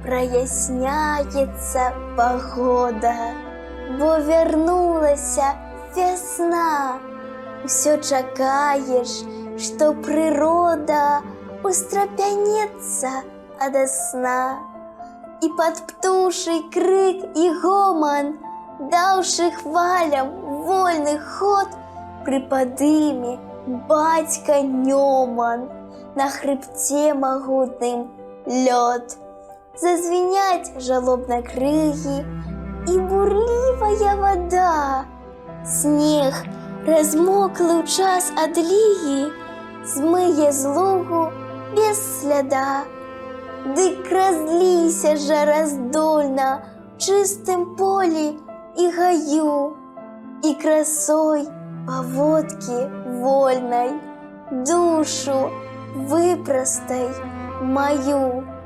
проясняется погода, бо вернулася весна. Усё чакаешь, что природа устрапянется ото сна. И под птуший крик и гомон, давший хвалям вольный ход, при подыме батька Нёман, на хребте могутным лед. Зазвенять жалобно крыги и бурливая вода. Снег, размоклый в час одлиги, змые з лугу без следа. Дык разлися же раздольно в чистым поле и гаю, и красой поводки вольной душу выпростай мою.